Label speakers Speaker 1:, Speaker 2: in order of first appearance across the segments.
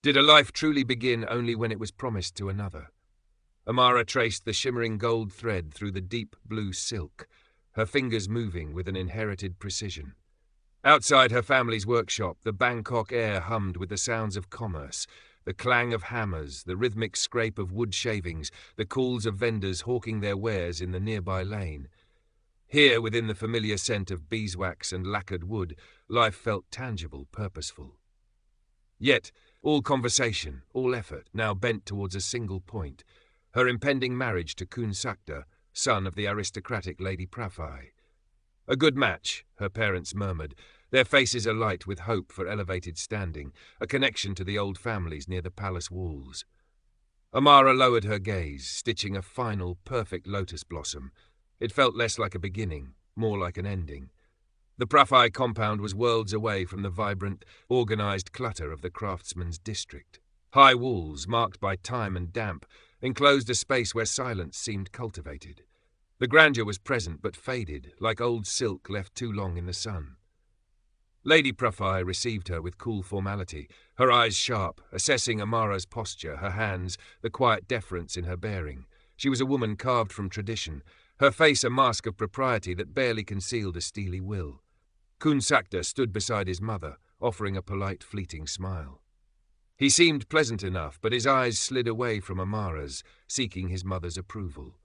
Speaker 1: Did a life truly begin only when it was promised to another? Amara traced the shimmering gold thread through the deep blue silk, her fingers moving with an inherited precision. Outside her family's workshop, the Bangkok air hummed with the sounds of commerce, the clang of hammers, the rhythmic scrape of wood shavings, the calls of vendors hawking their wares in the nearby lane. Here, within the familiar scent of beeswax and lacquered wood, life felt tangible, purposeful. Yet, all conversation, all effort, now bent towards a single point, her impending marriage to Kun Sakta, son of the aristocratic Lady Prafai. A good match, her parents murmured, their faces alight with hope for elevated standing, a connection to the old families near the palace walls. Amara lowered her gaze, stitching a final, perfect lotus blossom. It felt less like a beginning, more like an ending. The Prafai compound was worlds away from the vibrant, organized clutter of the craftsman's district. High walls, marked by time and damp, enclosed a space where silence seemed cultivated. The grandeur was present but faded, like old silk left too long in the sun. Lady Prafai received her with cool formality, her eyes sharp, assessing Amara's posture, her hands, the quiet deference in her bearing. She was a woman carved from tradition, her face a mask of propriety that barely concealed a steely will. Kun Sakta stood beside his mother, offering a polite, fleeting smile. He seemed pleasant enough, but his eyes slid away from Amara's, seeking his mother's approval.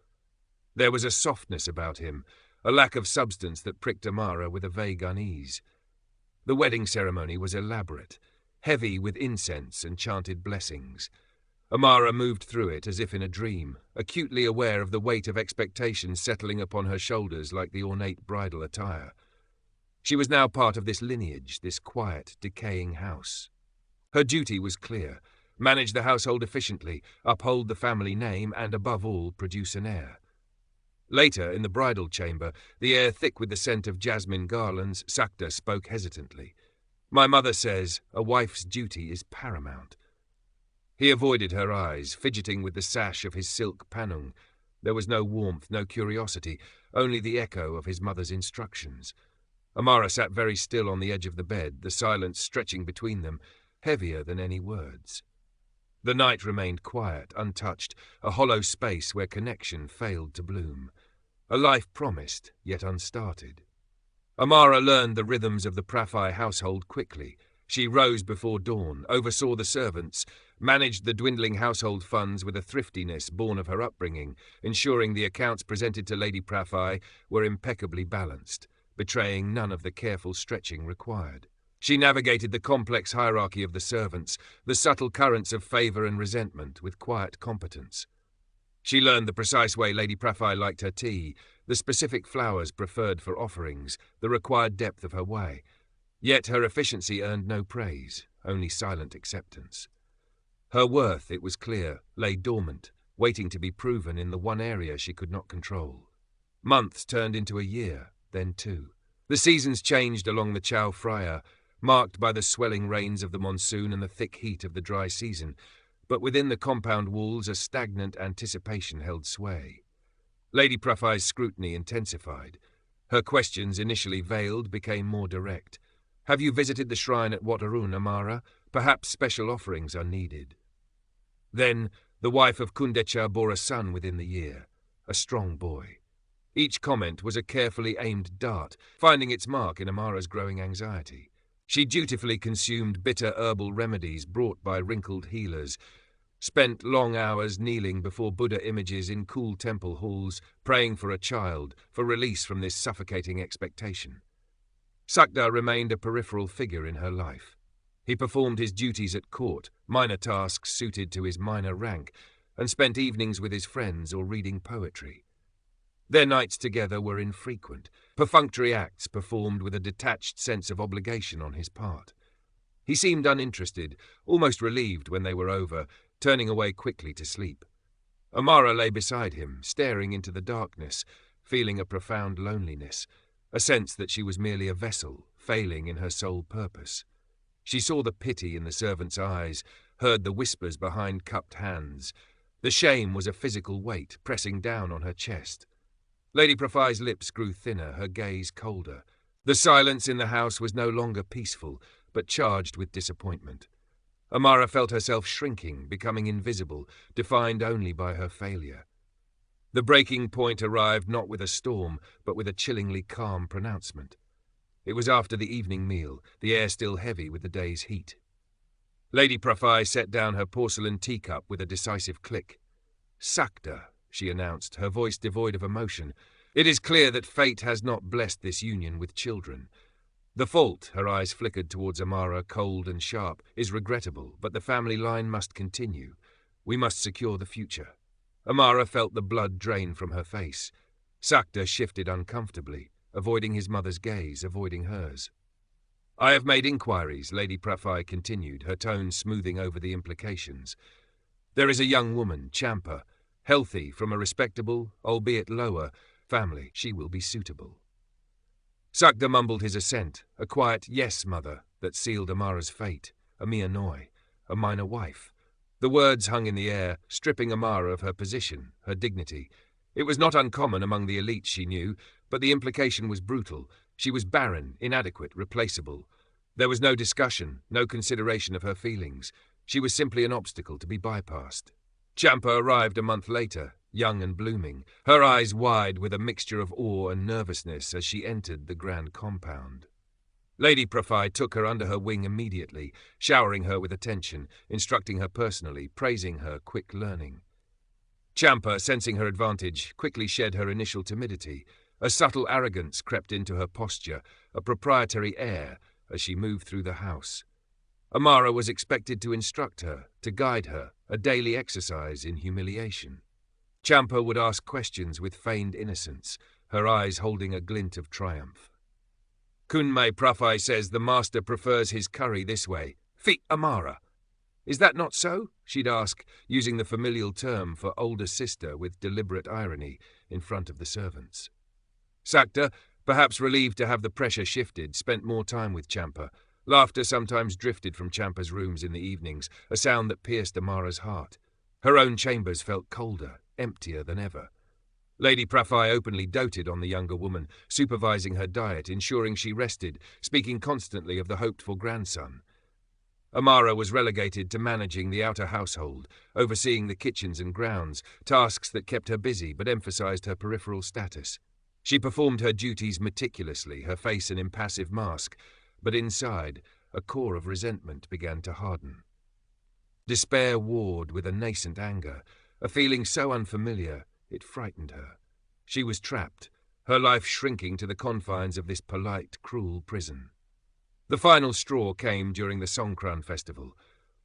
Speaker 1: There was a softness about him, a lack of substance that pricked Amara with a vague unease. The wedding ceremony was elaborate, heavy with incense and chanted blessings. Amara moved through it as if in a dream, acutely aware of the weight of expectation settling upon her shoulders like the ornate bridal attire. She was now part of this lineage, this quiet, decaying house. Her duty was clear: manage the household efficiently, uphold the family name, and above all, produce an heir. Later, in the bridal chamber, the air thick with the scent of jasmine garlands, Sakta spoke hesitantly. "My mother says a wife's duty is paramount." He avoided her eyes, fidgeting with the sash of his silk panung. There was no warmth, no curiosity, only the echo of his mother's instructions. Amara sat very still on the edge of the bed, the silence stretching between them, heavier than any words. The night remained quiet, untouched, a hollow space where connection failed to bloom. A life promised, yet unstarted. Amara learned the rhythms of the Prafai household quickly. She rose before dawn, oversaw the servants, managed the dwindling household funds with a thriftiness born of her upbringing, ensuring the accounts presented to Lady Prafai were impeccably balanced, betraying none of the careful stretching required. She navigated the complex hierarchy of the servants, the subtle currents of favour and resentment, with quiet competence. She learned the precise way Lady Prafai liked her tea, the specific flowers preferred for offerings, the required depth of her way. Yet her efficiency earned no praise, only silent acceptance. Her worth, it was clear, lay dormant, waiting to be proven in the one area she could not control. Months turned into a year, then two. The seasons changed along the Chao Phraya, marked by the swelling rains of the monsoon and the thick heat of the dry season, but within the compound walls a stagnant anticipation held sway. Lady Prafai's scrutiny intensified. Her questions, initially veiled, became more direct. "Have you visited the shrine at Wat Arun, Amara? Perhaps special offerings are needed." Then, the wife of Kundecha bore a son within the year, a strong boy. Each comment was a carefully aimed dart, finding its mark in Amara's growing anxiety. She dutifully consumed bitter herbal remedies brought by wrinkled healers, spent long hours kneeling before Buddha images in cool temple halls, praying for a child, for release from this suffocating expectation. Sakta remained a peripheral figure in her life. He performed his duties at court, minor tasks suited to his minor rank, and spent evenings with his friends or reading poetry. Their nights together were infrequent, perfunctory acts performed with a detached sense of obligation on his part. He seemed uninterested, almost relieved when they were over, turning away quickly to sleep. Amara lay beside him, staring into the darkness, feeling a profound loneliness, a sense that she was merely a vessel, failing in her sole purpose. She saw the pity in the servant's eyes, heard the whispers behind cupped hands. The shame was a physical weight, pressing down on her chest. Lady Prafai's lips grew thinner, her gaze colder. The silence in the house was no longer peaceful, but charged with disappointment. Amara felt herself shrinking, becoming invisible, defined only by her failure. The breaking point arrived not with a storm, but with a chillingly calm pronouncement. It was after the evening meal, the air still heavy with the day's heat. Lady Profai set down her porcelain teacup with a decisive click. "Sakta," she announced, her voice devoid of emotion. "It is clear that fate has not blessed this union with children. The fault," her eyes flickered towards Amara, cold and sharp, "is regrettable, but the family line must continue. We must secure the future." Amara felt the blood drain from her face. Sakta shifted uncomfortably, avoiding his mother's gaze, avoiding hers. "I have made inquiries," Lady Profai continued, her tone smoothing over the implications. "There is a young woman, Champa, healthy, from a respectable, albeit lower, family. She will be suitable." Sakta mumbled his assent, a quiet "yes, mother," that sealed Amara's fate, a mere noi, a minor wife. The words hung in the air, stripping Amara of her position, her dignity. It was not uncommon among the elite, she knew, but the implication was brutal. She was barren, inadequate, replaceable. There was no discussion, no consideration of her feelings. She was simply an obstacle to be bypassed. Champa arrived a month later, young and blooming, her eyes wide with a mixture of awe and nervousness as she entered the grand compound. Lady Profai took her under her wing immediately, showering her with attention, instructing her personally, praising her quick learning. Champa, sensing her advantage, quickly shed her initial timidity. A subtle arrogance crept into her posture, a proprietary air, as she moved through the house. Amara was expected to instruct her, to guide her, a daily exercise in humiliation. Champa would ask questions with feigned innocence, her eyes holding a glint of triumph. "Kunmei Profai says the master prefers his curry this way. Fi Amara. Is that not so?" she'd ask, using the familial term for older sister with deliberate irony in front of the servants. Sakta, perhaps relieved to have the pressure shifted, spent more time with Champa. Laughter sometimes drifted from Champa's rooms in the evenings, a sound that pierced Amara's heart. Her own chambers felt colder, emptier than ever. Lady Profai openly doted on the younger woman, supervising her diet, ensuring she rested, speaking constantly of the hoped-for grandson. Amara was relegated to managing the outer household, overseeing the kitchens and grounds, tasks that kept her busy but emphasized her peripheral status. She performed her duties meticulously, her face an impassive mask, but inside, a core of resentment began to harden. Despair warred with a nascent anger, a feeling so unfamiliar it frightened her. She was trapped, her life shrinking to the confines of this polite, cruel prison. The final straw came during the Songkran festival.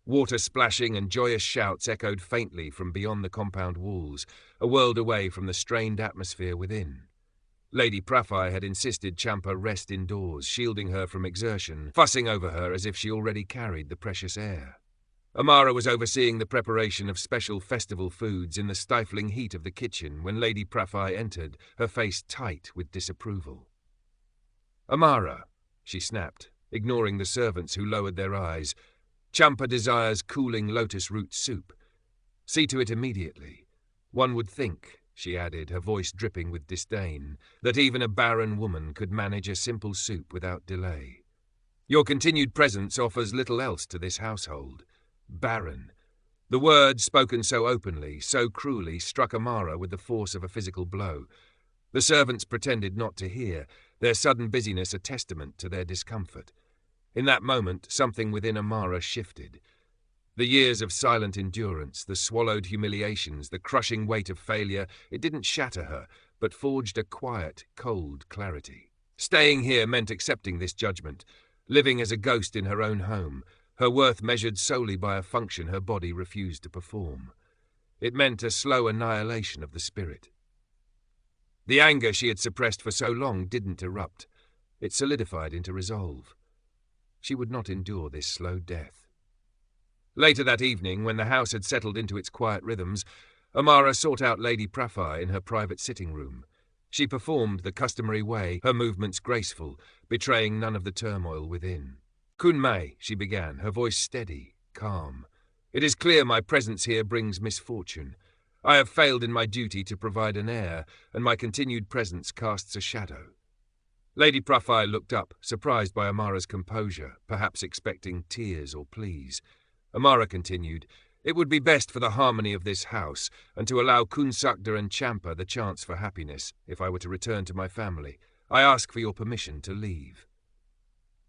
Speaker 1: Water splashing and joyous shouts echoed faintly from beyond the compound walls, a world away from the strained atmosphere within. Lady Profai had insisted Champa rest indoors, shielding her from exertion, fussing over her as if she already carried the precious air. Amara was overseeing the preparation of special festival foods in the stifling heat of the kitchen when Lady Profai entered, her face tight with disapproval. "Amara," she snapped, ignoring the servants who lowered their eyes, "Champa desires cooling lotus root soup. See to it immediately. One would think," she added, her voice dripping with disdain, "that even a barren woman could manage a simple soup without delay. Your continued presence offers little else to this household. Barren." The word, spoken so openly, so cruelly, struck Amara with the force of a physical blow. The servants pretended not to hear, their sudden busyness a testament to their discomfort. In that moment, something within Amara shifted. The years of silent endurance, the swallowed humiliations, the crushing weight of failure, it didn't shatter her, but forged a quiet, cold clarity. Staying here meant accepting this judgment, living as a ghost in her own home, her worth measured solely by a function her body refused to perform. It meant a slow annihilation of the spirit. The anger she had suppressed for so long didn't erupt. It solidified into resolve. She would not endure this slow death. Later that evening, when the house had settled into its quiet rhythms, Amara sought out Lady Profai in her private sitting room. She performed the customary way, her movements graceful, betraying none of the turmoil within. "Kunmei," she began, her voice steady, calm. "It is clear my presence here brings misfortune. I have failed in my duty to provide an heir, and my continued presence casts a shadow." Lady Profai looked up, surprised by Amara's composure, perhaps expecting tears or pleas. Amara continued, "It would be best for the harmony of this house, and to allow Kunsakda and Champa the chance for happiness, if I were to return to my family. I ask for your permission to leave."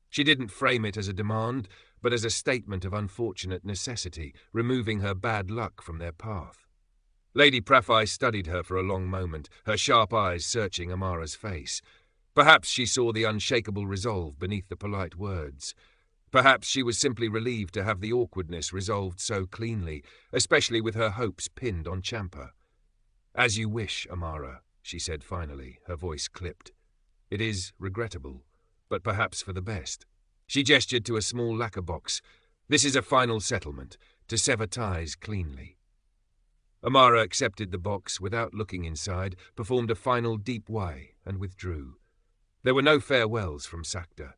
Speaker 1: She didn't frame it as a demand, but as a statement of unfortunate necessity, removing her bad luck from their path. Lady Praffai studied her for a long moment, her sharp eyes searching Amara's face. Perhaps she saw the unshakable resolve beneath the polite words. Perhaps she was simply relieved to have the awkwardness resolved so cleanly, especially with her hopes pinned on Champa. "As you wish, Amara," she said finally, her voice clipped. "It is regrettable, but perhaps for the best." She gestured to a small lacquer box. "This is a final settlement, to sever ties cleanly." Amara accepted the box without looking inside, performed a final deep Y, and withdrew. There were no farewells from Sakta.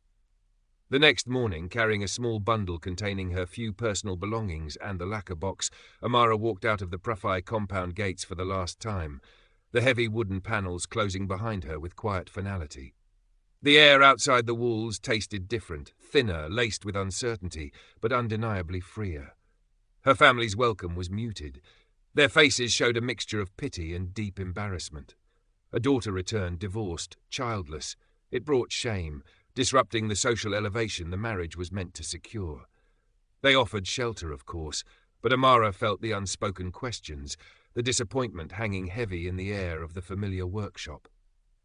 Speaker 1: The next morning, carrying a small bundle containing her few personal belongings and the lacquer box, Amara walked out of the Praffai compound gates for the last time, the heavy wooden panels closing behind her with quiet finality. The air outside the walls tasted different, thinner, laced with uncertainty, but undeniably freer. Her family's welcome was muted. Their faces showed a mixture of pity and deep embarrassment. A daughter returned, divorced, childless. It brought shame, disrupting the social elevation the marriage was meant to secure. They offered shelter, of course, but Amara felt the unspoken questions, the disappointment hanging heavy in the air of the familiar workshop.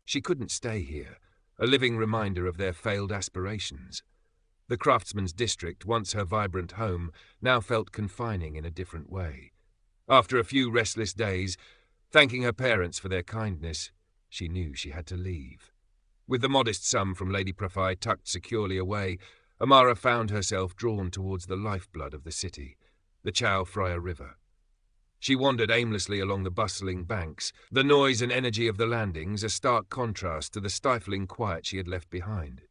Speaker 1: She couldn't stay here, a living reminder of their failed aspirations. The craftsman's district, once her vibrant home, now felt confining in a different way. After a few restless days, thanking her parents for their kindness, she knew she had to leave. With the modest sum from Lady Praffai tucked securely away, Amara found herself drawn towards the lifeblood of the city, the Chao Phraya River. She wandered aimlessly along the bustling banks, the noise and energy of the landings a stark contrast to the stifling quiet she had left behind.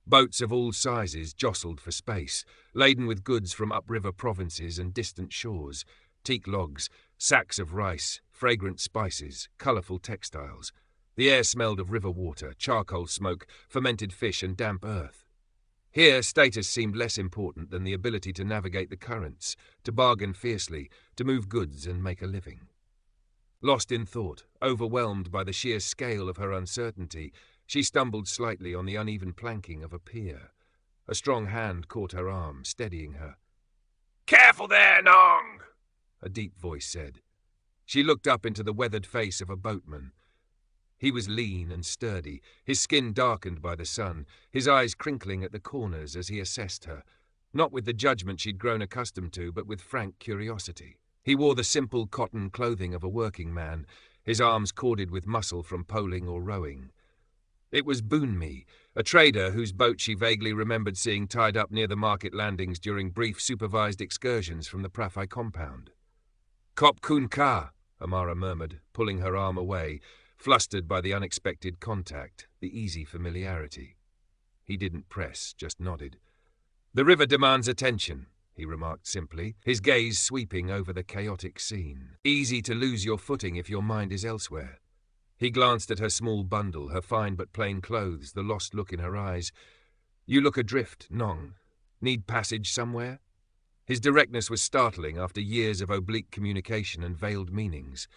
Speaker 1: Boats of all sizes jostled for space, laden with goods from upriver provinces and distant shores, teak logs, sacks of rice, fragrant spices, colourful textiles. The air smelled of river water, charcoal smoke, fermented fish and damp earth. Here, status seemed less important than the ability to navigate the currents, to bargain fiercely, to move goods and make a living. Lost in thought, overwhelmed by the sheer scale of her uncertainty, she stumbled slightly on the uneven planking of a pier. A strong hand caught her arm, steadying her. "Careful there, Nong!" a deep voice said. She looked up into the weathered face of a boatman. He was lean and sturdy, his skin darkened by the sun, his eyes crinkling at the corners as he assessed her, not with the judgment she'd grown accustomed to, but with frank curiosity. He wore the simple cotton clothing of a working man, his arms corded with muscle from poling or rowing. It was Boonmi, a trader whose boat she vaguely remembered seeing tied up near the market landings during brief supervised excursions from the Praffai compound. "Kop Kun Ka," Amara murmured, pulling her arm away, flustered by the unexpected contact, the easy familiarity. He didn't press, just nodded. "The river demands attention," he remarked simply, his gaze sweeping over the chaotic scene. "Easy to lose your footing if your mind is elsewhere." He glanced at her small bundle, her fine but plain clothes, the lost look in her eyes. "You look adrift, Nong. Need passage somewhere?" His directness was startling after years of oblique communication and veiled meanings.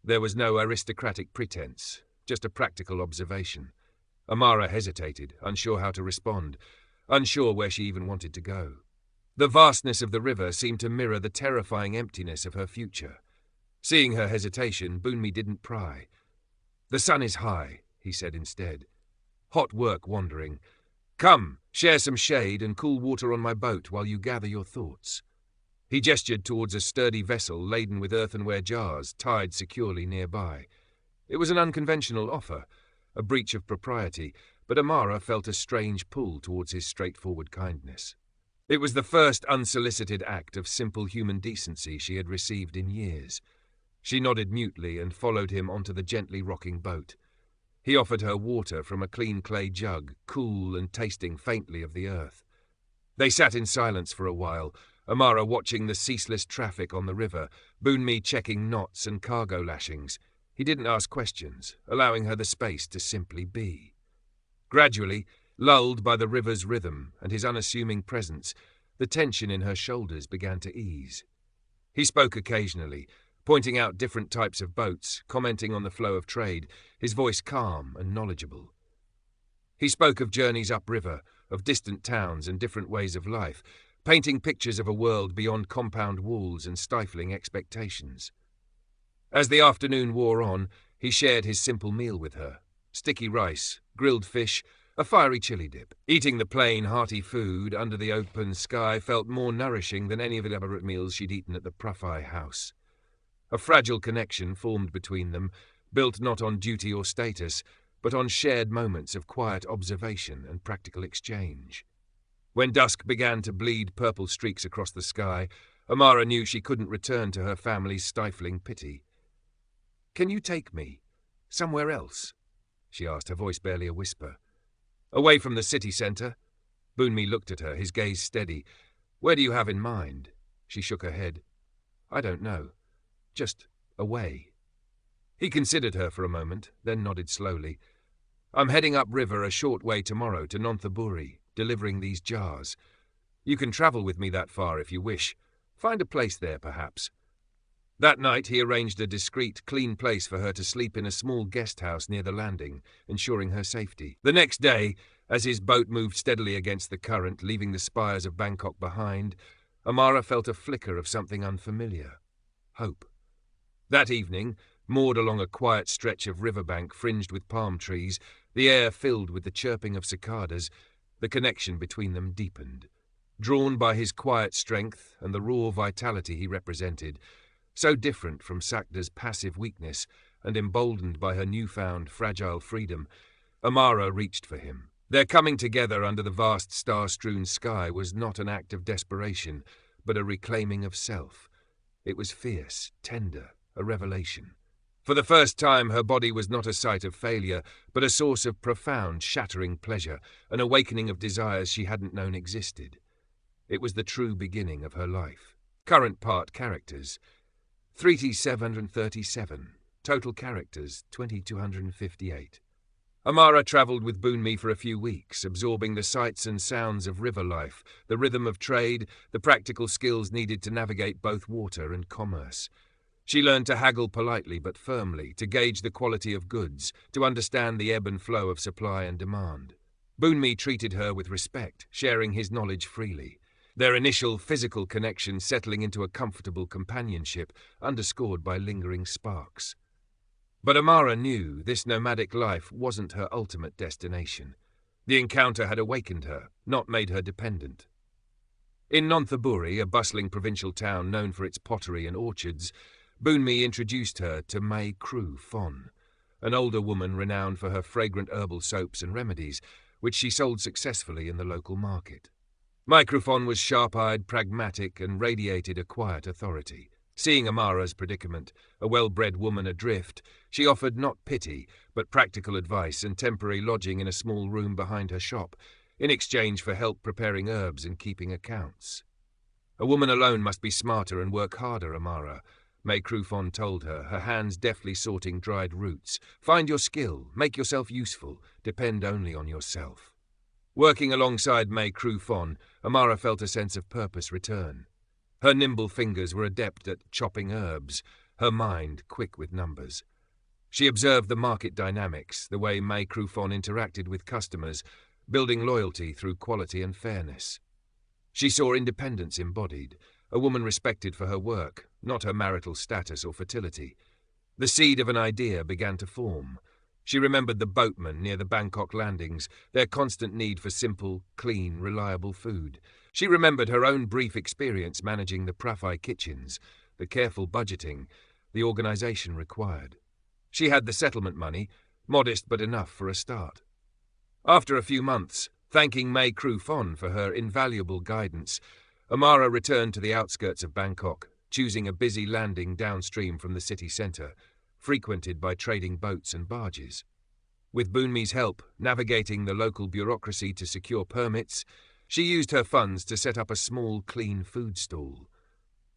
Speaker 1: There was no aristocratic pretense, just a practical observation. Amara hesitated, unsure how to respond, unsure where she even wanted to go. The vastness of the river seemed to mirror the terrifying emptiness of her future. Seeing her hesitation, Boonmi didn't pry. "The sun is high," he said instead. "Hot work wandering. Come, share some shade and cool water on my boat while you gather your thoughts." He gestured towards a sturdy vessel laden with earthenware jars tied securely nearby. It was an unconventional offer, a breach of propriety, but Amara felt a strange pull towards his straightforward kindness. It was the first unsolicited act of simple human decency she had received in years. She nodded mutely and followed him onto the gently rocking boat. He offered her water from a clean clay jug, cool and tasting faintly of the earth. They sat in silence for a while, Amara watching the ceaseless traffic on the river, Boonmi checking knots and cargo lashings. He didn't ask questions, allowing her the space to simply be. Gradually, lulled by the river's rhythm and his unassuming presence, the tension in her shoulders began to ease. He spoke occasionally, pointing out different types of boats, commenting on the flow of trade, his voice calm and knowledgeable. He spoke of journeys upriver, of distant towns and different ways of life, painting pictures of a world beyond compound walls and stifling expectations. As the afternoon wore on, he shared his simple meal with her: sticky rice, grilled fish, a fiery chili dip. Eating the plain, hearty food under the open sky felt more nourishing than any of the elaborate meals she'd eaten at the Pruffy house. A fragile connection formed between them, built not on duty or status, but on shared moments of quiet observation and practical exchange. When dusk began to bleed purple streaks across the sky, Amara knew she couldn't return to her family's stifling pity. "Can you take me somewhere else?" she asked, her voice barely a whisper. "Away from the city centre?" Boonmi looked at her, his gaze steady. "Where do you have in mind?" She shook her head. "I don't know. Just away." He considered her for a moment, then nodded slowly. "I'm heading upriver a short way tomorrow to Nonthaburi, delivering these jars. You can travel with me that far if you wish. Find a place there, perhaps." That night he arranged a discreet, clean place for her to sleep in a small guest house near the landing, ensuring her safety. The next day, as his boat moved steadily against the current, leaving the spires of Bangkok behind, Amara felt a flicker of something unfamiliar: hope. That evening, moored along a quiet stretch of riverbank fringed with palm trees, the air filled with the chirping of cicadas, the connection between them deepened. Drawn by his quiet strength and the raw vitality he represented, so different from Sakda's passive weakness and emboldened by her newfound fragile freedom, Amara reached for him. Their coming together under the vast star-strewn sky was not an act of desperation, but a reclaiming of self. It was fierce, tender, a revelation. For the first time her body was not a site of failure, but a source of profound, shattering pleasure, an awakening of desires she hadn't known existed. It was the true beginning of her life. Current part characters: 3,737. Total characters, 2,258. Amara travelled with Boonmi for a few weeks, absorbing the sights and sounds of river life, the rhythm of trade, the practical skills needed to navigate both water and commerce. She learned to haggle politely but firmly, to gauge the quality of goods, to understand the ebb and flow of supply and demand. Boonmi treated her with respect, sharing his knowledge freely. Their initial physical connection settling into a comfortable companionship, underscored by lingering sparks. But Amara knew this nomadic life wasn't her ultimate destination. The encounter had awakened her, not made her dependent. In Nonthaburi, a bustling provincial town known for its pottery and orchards, Boonmi introduced her to May Crew Fon, an older woman renowned for her fragrant herbal soaps and remedies, which she sold successfully in the local market. Microphone was sharp-eyed, pragmatic, and radiated a quiet authority. Seeing Amara's predicament, a well-bred woman adrift, she offered not pity, but practical advice and temporary lodging in a small room behind her shop, in exchange for help preparing herbs and keeping accounts. "A woman alone must be smarter and work harder, Amara," May Crufon told her, her hands deftly sorting dried roots. "Find your skill, make yourself useful, depend only on yourself." Working alongside May Crufon, Amara felt a sense of purpose return. Her nimble fingers were adept at chopping herbs, her mind quick with numbers. She observed the market dynamics, the way May Crufon interacted with customers, building loyalty through quality and fairness. She saw independence embodied, a woman respected for her work, not her marital status or fertility. The seed of an idea began to form. She remembered the boatmen near the Bangkok landings, their constant need for simple, clean, reliable food. She remembered her own brief experience managing the Pruffy kitchens, the careful budgeting, the organisation required. She had the settlement money, modest but enough for a start. After a few months, thanking May Crufon for her invaluable guidance, Amara returned to the outskirts of Bangkok, choosing a busy landing downstream from the city centre, frequented by trading boats and barges. With Boonmi's help, navigating the local bureaucracy to secure permits, she used her funds to set up a small, clean food stall.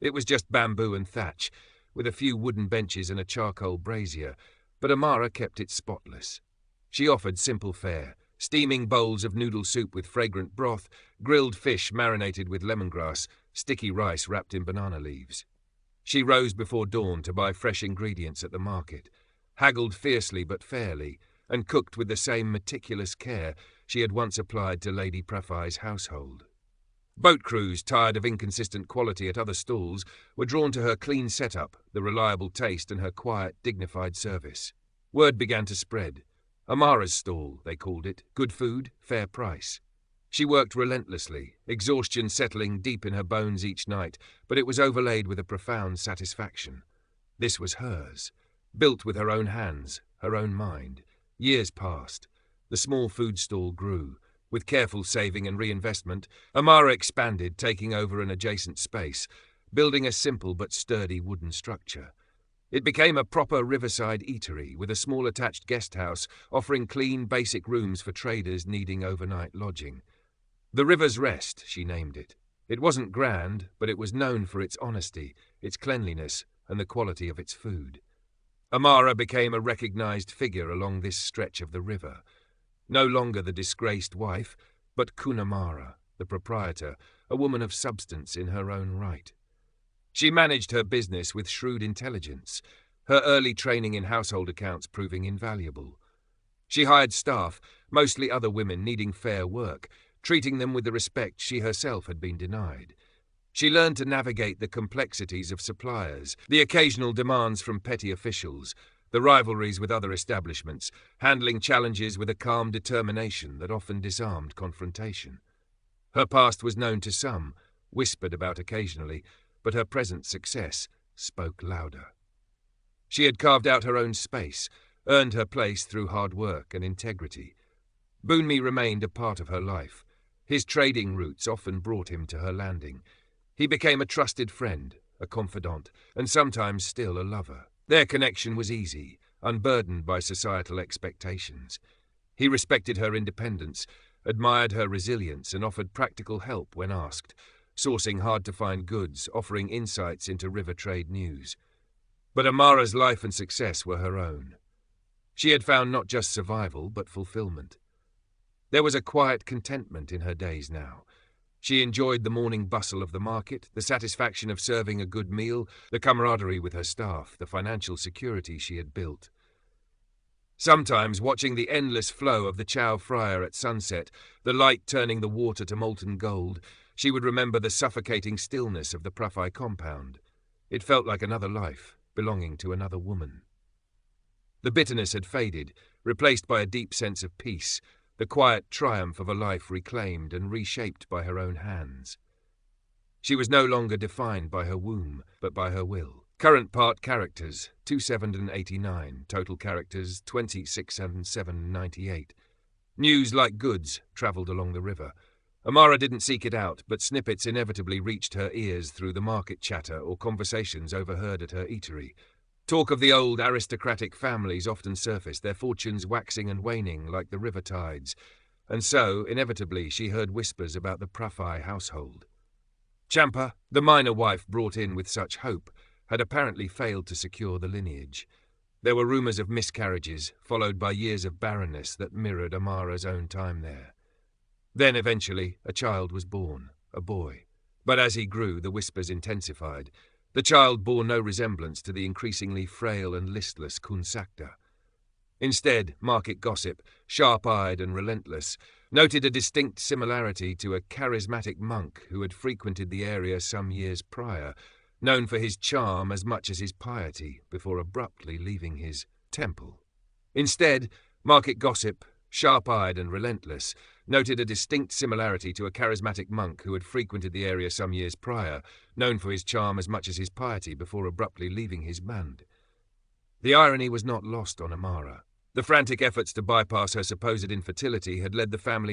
Speaker 1: It was just bamboo and thatch, with a few wooden benches and a charcoal brazier, but Amara kept it spotless. She offered simple fare, Steaming bowls of noodle soup with fragrant broth, grilled fish marinated with lemongrass, sticky rice wrapped in banana leaves. She rose before dawn to buy fresh ingredients at the market, haggled fiercely but fairly, and cooked with the same meticulous care she had once applied to Lady Praffai's household. Boat crews, tired of inconsistent quality at other stalls, were drawn to her clean setup, the reliable taste, and her quiet, dignified service. Word began to spread. Amara's stall, they called it. Good food, fair price. She worked relentlessly, exhaustion settling deep in her bones each night, but it was overlaid with a profound satisfaction. This was hers, built with her own hands, her own mind. Years passed. The small food stall grew. With careful saving and reinvestment, Amara expanded, taking over an adjacent space, building a simple but sturdy wooden structure. It became a proper riverside eatery with a small attached guest house offering clean, basic rooms for traders needing overnight lodging. The River's Rest, she named it. It wasn't grand, but it was known for its honesty, its cleanliness, and the quality of its food. Amara became a recognized figure along this stretch of the river. No longer the disgraced wife, but Kunamara, the proprietor, a woman of substance in her own right. She managed her business with shrewd intelligence, her early training in household accounts proving invaluable. She hired staff, mostly other women needing fair work, treating them with the respect she herself had been denied. She learned to navigate the complexities of suppliers, the occasional demands from petty officials, the rivalries with other establishments, handling challenges with a calm determination that often disarmed confrontation. Her past was known to some, whispered about occasionally, but her present success spoke louder. She had carved out her own space, earned her place through hard work and integrity. Boonmi remained a part of her life. His trading routes often brought him to her landing. He became a trusted friend, a confidant, and sometimes still a lover. Their connection was easy, unburdened by societal expectations. He respected her independence, admired her resilience, and offered practical help when asked, sourcing hard-to-find goods, offering insights into river trade news. But Amara's life and success were her own. She had found not just survival, but fulfillment. There was a quiet contentment in her days now. She enjoyed the morning bustle of the market, the satisfaction of serving a good meal, the camaraderie with her staff, the financial security she had built. Sometimes, watching the endless flow of the Chow Friar at sunset, the light turning the water to molten gold, she would remember the suffocating stillness of the Praffai compound. It felt like another life, belonging to another woman. The bitterness had faded, replaced by a deep sense of peace, the quiet triumph of a life reclaimed and reshaped by her own hands. She was no longer defined by her womb, but by her will. Current part characters, 27 and 89, total characters, 26 and 7, 98. News like goods travelled along the river. Amara didn't seek it out, but snippets inevitably reached her ears through the market chatter or conversations overheard at her eatery. Talk of the old aristocratic families often surfaced, their fortunes waxing and waning like the river tides, and so, inevitably, she heard whispers about the Praffai household. Champa, the minor wife brought in with such hope, had apparently failed to secure the lineage. There were rumours of miscarriages, followed by years of barrenness that mirrored Amara's own time there. Then, eventually, a child was born, a boy. But as he grew, the whispers intensified. The child bore no resemblance to the increasingly frail and listless Kunsakta. Instead, market gossip, sharp-eyed and relentless, noted a distinct similarity to a charismatic monk who had frequented the area some years prior, known for his charm as much as his piety, before abruptly leaving his temple. Instead, market gossip, sharp-eyed and relentless, noted a distinct similarity to a charismatic monk who had frequented the area some years prior, known for his charm as much as his piety, before abruptly leaving his band. The irony was not lost on Amara. The frantic efforts to bypass her supposed infertility had led the family